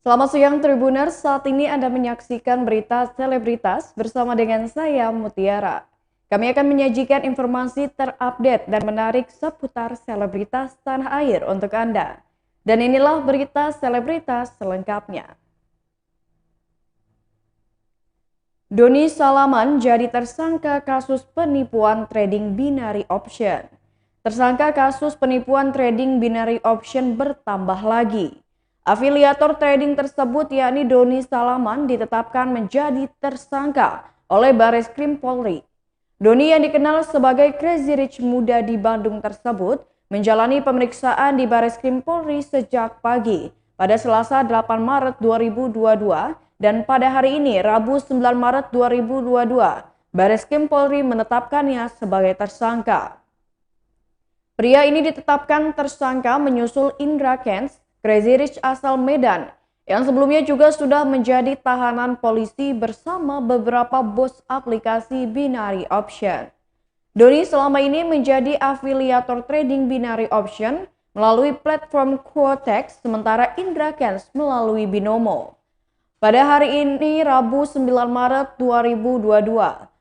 Selamat siang Tribuners, saat ini Anda menyaksikan berita selebritas bersama dengan saya Mutiara. Kami akan menyajikan informasi terupdate dan menarik seputar selebritas tanah air untuk Anda. Dan inilah berita selebritas selengkapnya. Doni Salaman jadi tersangka kasus penipuan trading binary option. Tersangka kasus penipuan trading binary option bertambah lagi. Afiliator trading tersebut yakni Doni Salaman ditetapkan menjadi tersangka oleh Bareskrim Polri. Doni yang dikenal sebagai Crazy Rich muda di Bandung tersebut menjalani pemeriksaan di Bareskrim Polri sejak pagi pada Selasa 8 Maret 2022 dan pada hari ini Rabu 9 Maret 2022 Bareskrim Polri menetapkannya sebagai tersangka. Pria ini ditetapkan tersangka menyusul Indra Kents, Crazy Rich asal Medan, yang sebelumnya juga sudah menjadi tahanan polisi bersama beberapa bos aplikasi binary option. Doni selama ini menjadi afiliator trading binary option melalui platform Quotex, sementara Indra Kents melalui Binomo. Pada hari ini, Rabu 9 Maret 2022,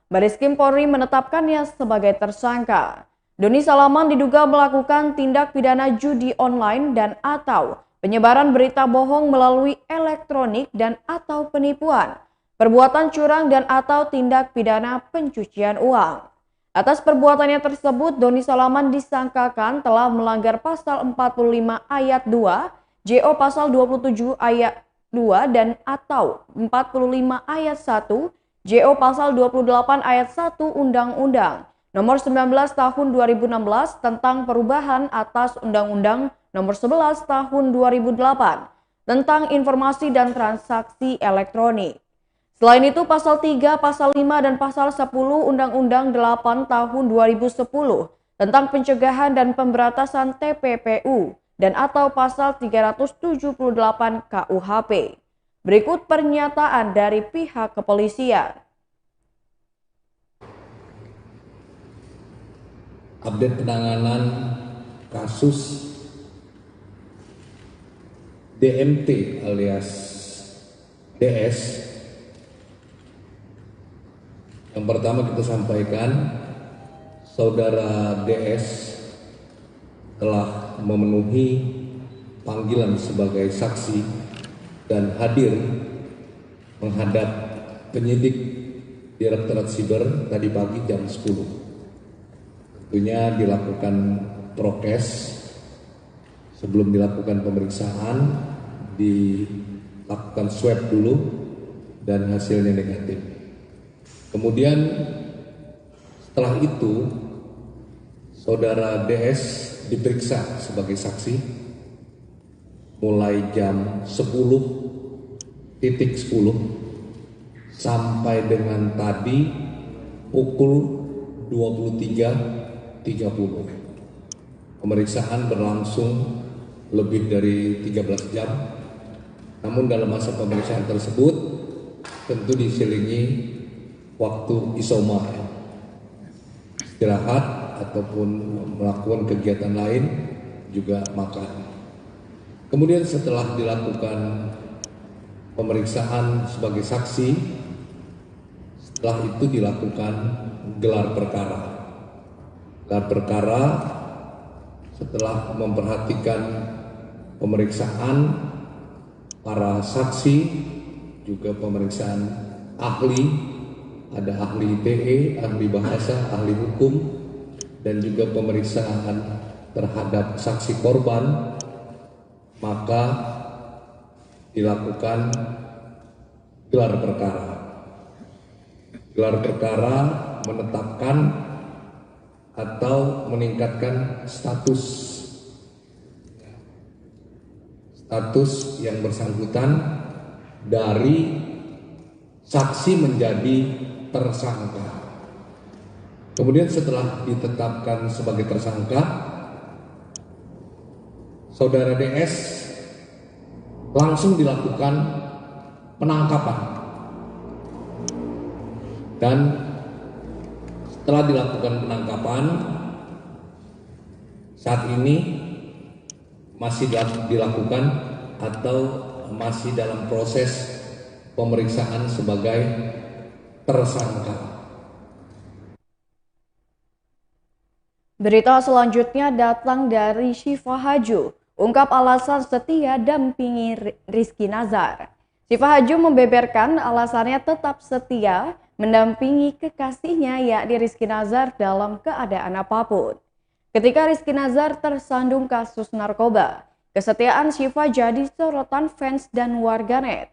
Bareskrim Polri menetapkannya sebagai tersangka. Doni Salaman diduga melakukan tindak pidana judi online dan atau penyebaran berita bohong melalui elektronik dan atau penipuan, perbuatan curang dan atau tindak pidana pencucian uang. Atas perbuatannya tersebut, Doni Salaman disangkakan telah melanggar pasal 45 ayat 2, JO pasal 27 ayat 2 dan atau 45 ayat 1, JO pasal 28 ayat 1 Undang-Undang Nomor 19 Tahun 2016 tentang perubahan atas Undang-Undang Nomor 11 Tahun 2008 tentang informasi dan transaksi elektronik. Selain itu pasal 3, pasal 5 dan pasal 10 Undang-Undang 8 Tahun 2010 tentang pencegahan dan pemberantasan TPPU dan atau pasal 378 KUHP. Berikut pernyataan dari pihak kepolisian. Update penanganan kasus DMT alias DS. Yang pertama kita sampaikan, saudara DS telah memenuhi panggilan sebagai saksi dan hadir menghadap penyidik Direktorat Siber tadi pagi jam 10. Tentunya dilakukan prokes sebelum dilakukan pemeriksaan, dilakukan swab dulu dan hasilnya negatif. Kemudian setelah itu saudara DS diperiksa sebagai saksi mulai jam 10.10 sampai dengan tadi pukul 23.30. Pemeriksaan berlangsung lebih dari 13 jam. Namun dalam masa pemeriksaan tersebut tentu diselingi waktu isoman, istirahat ataupun melakukan kegiatan lain, juga makan. Kemudian setelah dilakukan pemeriksaan sebagai saksi, setelah itu dilakukan gelar perkara. Gelar perkara setelah memperhatikan pemeriksaan para saksi, juga pemeriksaan ahli, ada ahli ITE, ahli bahasa, ahli hukum, dan juga pemeriksaan terhadap saksi korban, maka dilakukan gelar perkara. Gelar perkara menetapkan atau meningkatkan status yang bersangkutan dari saksi menjadi tersangka. Kemudian setelah ditetapkan sebagai tersangka, saudara DS langsung dilakukan penangkapan. Dan setelah dilakukan penangkapan, saat ini masih dilakukan atau masih dalam proses pemeriksaan sebagai tersangka. Berita selanjutnya datang dari Syifa Haju, ungkap alasan setia dampingi Rizky Nazar. Syifa Haju membeberkan alasannya tetap setia mendampingi kekasihnya yakni Rizky Nazar dalam keadaan apapun. Ketika Rizky Nazar tersandung kasus narkoba, kesetiaan Syifa jadi sorotan fans dan warganet.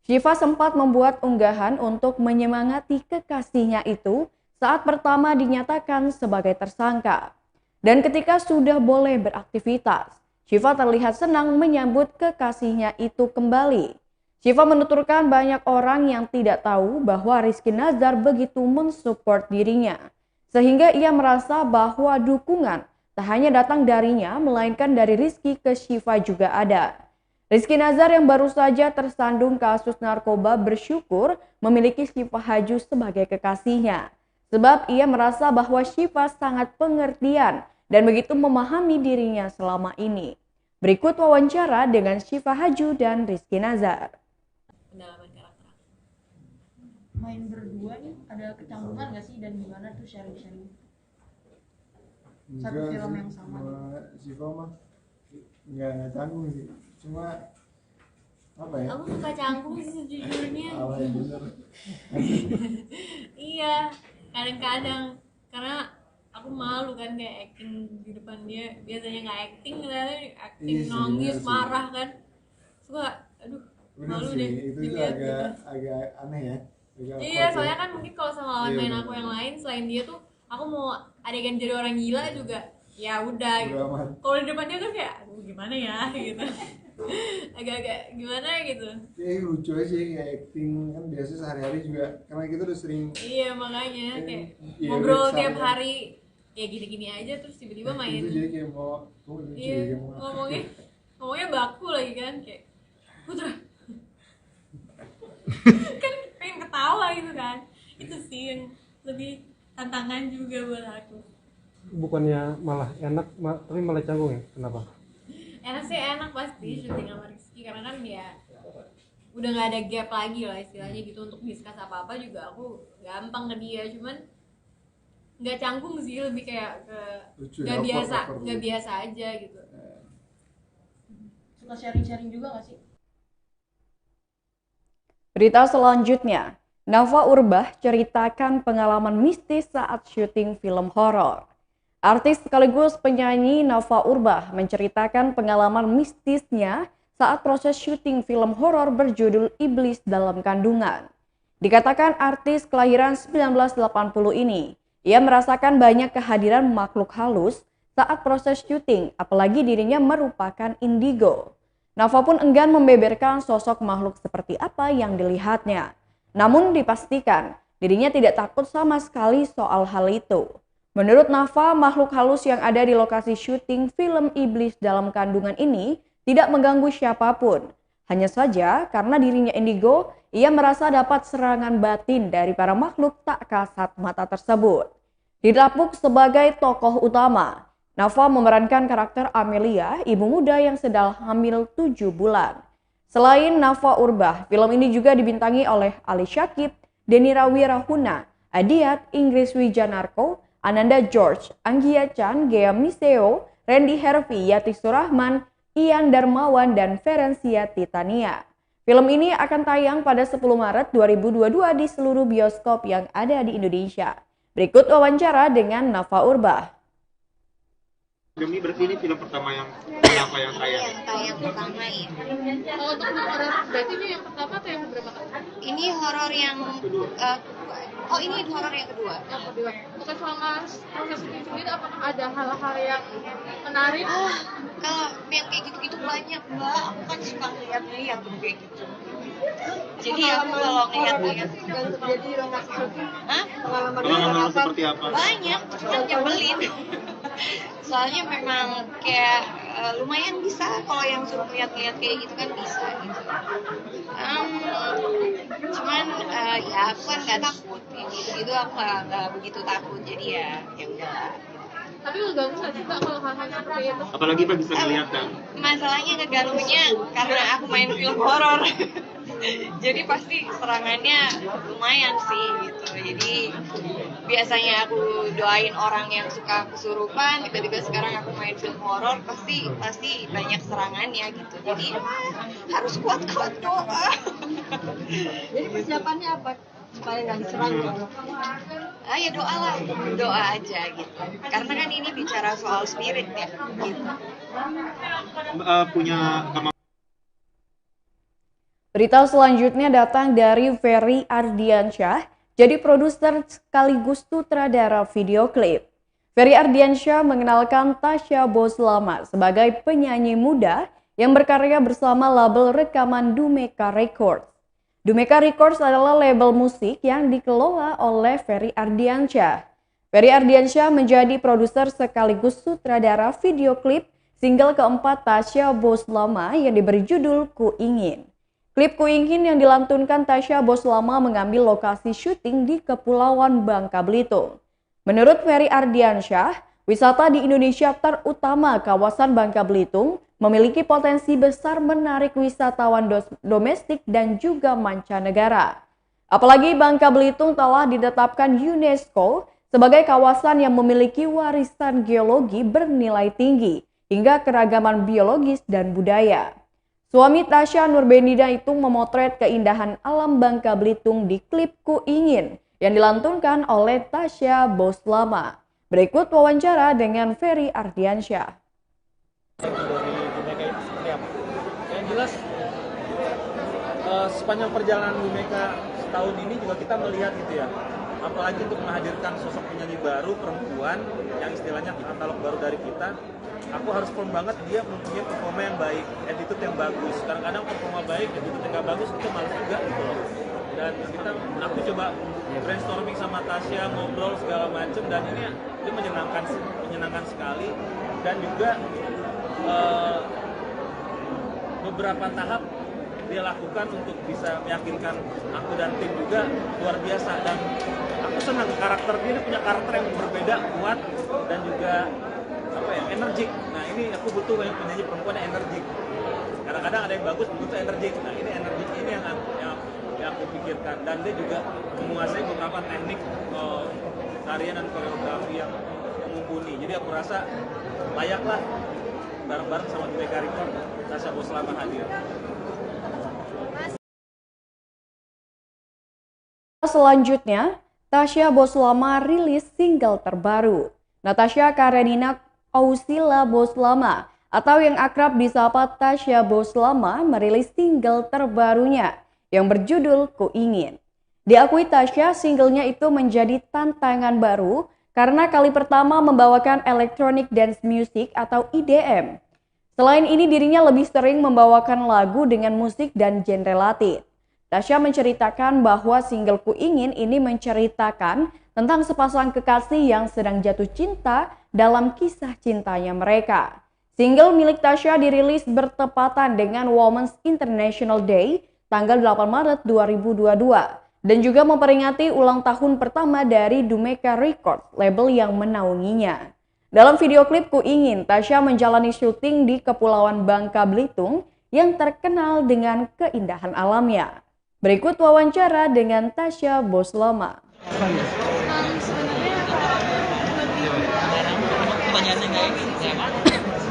Syifa sempat membuat unggahan untuk menyemangati kekasihnya itu saat pertama dinyatakan sebagai tersangka. Dan ketika sudah boleh beraktivitas, Syifa terlihat senang menyambut kekasihnya itu kembali. Syifa menuturkan banyak orang yang tidak tahu bahwa Rizky Nazar begitu mensupport dirinya, sehingga ia merasa bahwa dukungan tak hanya datang darinya, melainkan dari Rizky ke Syifa juga ada. Rizky Nazar yang baru saja tersandung kasus narkoba bersyukur memiliki Syifa Haju sebagai kekasihnya. Sebab ia merasa bahwa Syifa sangat pengertian dan begitu memahami dirinya selama ini. Berikut wawancara dengan Syifa Haju dan Rizky Nazar. Pendalaman karakter. Main berdua nih ada kecanggungan gak sih dan gimana tuh sharing-sharing? Satu film yang sama. Syifa mah nggak canggung sih, cuma apa ya? Aku suka canggung sih sejujurnya. Awalnya bener. Iya, kadang-kadang karena aku malu kan kayak acting di depan dia. Biasanya nggak acting, ternyata acting Iya sih, nangis, bener sih. marah kan. Suka, aduh, Bener malu sih, deh itu dilihat agak gitu. agak aneh ya. Agak Iya, awkward soalnya ya. kan mungkin kalau sama lawan Iya, main bener. aku yang lain selain dia tuh, aku mau adegan jadi orang gila juga. Ya udah gitu. Bodo amat. Kalau di depan dia kan kayak, aduh gimana ya gitu. Agak-agak gimana gitu. Kayak lucu aja kayak acting kan biasa sehari-hari juga karena kita udah sering Iya makanya kayak Iya, ngobrol udah tiap kesana. hari ya gini-gini aja terus tiba-tiba main. itu jadi kayak mau lucu Iya, ya, kayak mau ngomongnya baku lagi kan kayak Putra. Kan pengen ketawa gitu kan. Itu sih yang lebih tantangan juga buat aku. Bukannya malah enak tapi malah canggung ya, kenapa? Enak sih, enak pasti syuting sama Rizky karena kan ya udah nggak ada gap lagi lah istilahnya gitu untuk discuss apa-apa juga aku gampang ke dia, cuman nggak canggung sih, lebih kayak ke Lucu ya, nggak biasa awkward nggak gitu. biasa aja gitu. Suka sharing-sharing juga gak sih? Berita selanjutnya, Nafa Urbah ceritakan pengalaman mistis saat syuting film horor. Artis sekaligus penyanyi Nafa Urbah menceritakan pengalaman mistisnya saat proses syuting film horor berjudul Iblis Dalam Kandungan. Dikatakan artis kelahiran 1980 ini, ia merasakan banyak kehadiran makhluk halus saat proses syuting, apalagi dirinya merupakan indigo. Nafa pun enggan membeberkan sosok makhluk seperti apa yang dilihatnya. Namun dipastikan dirinya tidak takut sama sekali soal hal itu. Menurut Nafa, makhluk halus yang ada di lokasi syuting film Iblis Dalam Kandungan ini tidak mengganggu siapapun. Hanya saja karena dirinya indigo, ia merasa dapat serangan batin dari para makhluk tak kasat mata tersebut. Didapuk sebagai tokoh utama, Nafa memerankan karakter Amelia, ibu muda yang sedang hamil 7 bulan. Selain Nafa Urbah, film ini juga dibintangi oleh Ali Syakib, Denny Rawirahuna, Adiat, Inggris Wijanarko, Ananda George, Anggia Chan, Gea Miseo, Randy Hervey, Yati Surahman, Ian Darmawan, dan Ferencia Titania. Film ini akan tayang pada 10 Maret 2022 di seluruh bioskop yang ada di Indonesia. Berikut wawancara dengan Nafa Urbah. Film ini berarti ini film pertama yang saya Yang pertama ya. Kalau untuk horor berarti ini yang pertama atau yang berapa kali? Ini horor yang oh ini horor yang kedua. Yang kedua. Bukan selama proses syuting sendiri apakah ada hal-hal yang menarik? Kalau yang kayak gitu-gitu banyak mbak. Aku kan suka ngeliat-ngeliat tuh kayak gitu. Jadi aku kalau ngeliat-ngeliat yang terjadi di lokasi syuting? pengalaman seperti apa? banyak, cuma nyebelin. Soalnya memang kayak lumayan bisa kalau yang suruh ngeliat-ngeliat kayak gitu kan bisa gitu. Cuman ya aku kan nggak takut, yang gitu aku nggak begitu takut, jadi ya udah. Tapi ngeganggu nggak sih Kak kalau hal-hal seperti itu? Apalagi Pak bisa ngeliat kan. Masalahnya ngeganggunya karena aku main film horor. Jadi pasti serangannya lumayan sih gitu. Jadi biasanya aku doain orang yang suka kesurupan, tiba-tiba sekarang aku main film horor, pasti banyak serangannya gitu. Jadi harus kuat-kuat doa. Jadi persiapannya apa supaya nggak diserang? Ya doa lah, doa aja gitu. Karena kan ini bicara soal spirit ya gitu. Punya Berita selanjutnya datang dari Ferry Ardiansyah, jadi produser sekaligus sutradara video klip. Ferry Ardiansyah mengenalkan Tasya Boslama sebagai penyanyi muda yang berkarya bersama label rekaman Dumeka Records. Dumeka Records adalah label musik yang dikelola oleh Ferry Ardiansyah. Ferry Ardiansyah menjadi produser sekaligus sutradara video klip single keempat Tasya Boslama yang diberi judul Ku Ingin. Klip Ku Ingin yang dilantunkan Tasya Boslama mengambil lokasi syuting di Kepulauan Bangka Belitung. Menurut Ferry Ardiansyah, wisata di Indonesia terutama kawasan Bangka Belitung memiliki potensi besar menarik wisatawan domestik dan juga mancanegara. Apalagi Bangka Belitung telah ditetapkan UNESCO sebagai kawasan yang memiliki warisan geologi bernilai tinggi hingga keragaman biologis dan budaya. Suami Tasya Nurbenida itu memotret keindahan alam Bangka Belitung di klip Ku Ingin yang dilantunkan oleh Tasya Boslama. Berikut wawancara dengan Ferry Ardiansyah. Dari Dumeka itu seperti apa? Yang jelas sepanjang perjalanan Dumeka setahun ini juga kita melihat gitu ya, apalagi untuk menghadirkan sosok penyanyi baru perempuan yang istilahnya katalog baru dari kita. Aku harus firm banget dia mempunyai performa yang baik, attitude yang bagus. Kadang-kadang performa baik, attitude yang gak bagus itu malas juga gitu loh. Dan aku coba brainstorming sama Tasya, ngobrol segala macem, dan ini dia menyenangkan sekali. Dan juga beberapa tahap dia lakukan untuk bisa meyakinkan aku dan tim juga luar biasa. Dan aku senang karakter dia punya karakter yang berbeda, kuat, dan juga energik. Nah ini aku butuh banyak penyanyi perempuan yang energik. Kadang-kadang ada yang bagus butuh energik. Nah ini energik ini yang aku pikirkan. Dan dia juga menguasai beberapa teknik tarian dan koreografi yang mumpuni. Jadi aku rasa layaklah bareng-bareng sama Dumeka Records Tasya Boslama hadir. Selanjutnya, Tasya Boslama rilis single terbaru. Natasha Karenina Ausila Boslama atau yang akrab disapa Tasya Boslama merilis single terbarunya yang berjudul Ku Ingin. Diakui Tasya, singlenya itu menjadi tantangan baru karena kali pertama membawakan electronic dance music atau EDM. Selain ini dirinya lebih sering membawakan lagu dengan musik dan genre Latin. Tasya menceritakan bahwa single Ku Ingin ini menceritakan tentang sepasang kekasih yang sedang jatuh cinta dalam kisah cintanya mereka. Single milik Tasya dirilis bertepatan dengan Women's International Day tanggal 8 Maret 2022 dan juga memperingati ulang tahun pertama dari Dumeka Records, label yang menaunginya. Dalam video klip Ku Ingin, Tasya menjalani syuting di Kepulauan Bangka Belitung yang terkenal dengan keindahan alamnya. Berikut wawancara dengan Tasya Boslama. Pertanyaannya nggak ini,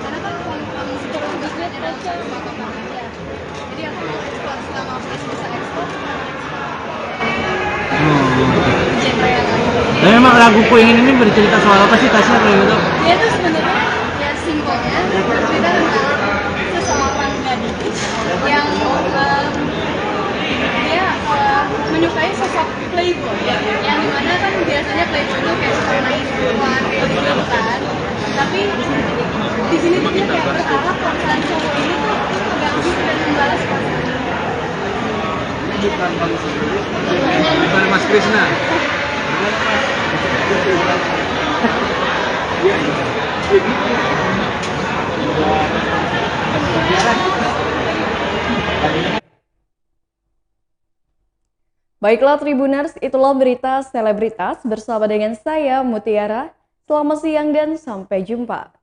karena kan kalau secara bisnis baca jadi aku mau selama bisa ekspor Dan memang lagu Ku Ingin ini bercerita soal apa sih Tasya kalau gitu? dia tuh sebenarnya ya simpelnya bercerita tentang seseorang gadis yang dia menyukai sosok playboy yang dimana kan biasanya playboy itu kayak suka main keluar kayak gitu kan, tapi di sini tuh dia kayak berharap perasaan cowok ini tuh mengganggu dan membalas perasaan. Bukan kamu sendiri, bukan Mas Krisna. Baiklah Tribuners, itulah berita selebritas bersama dengan saya Mutiara. Selamat siang dan sampai jumpa.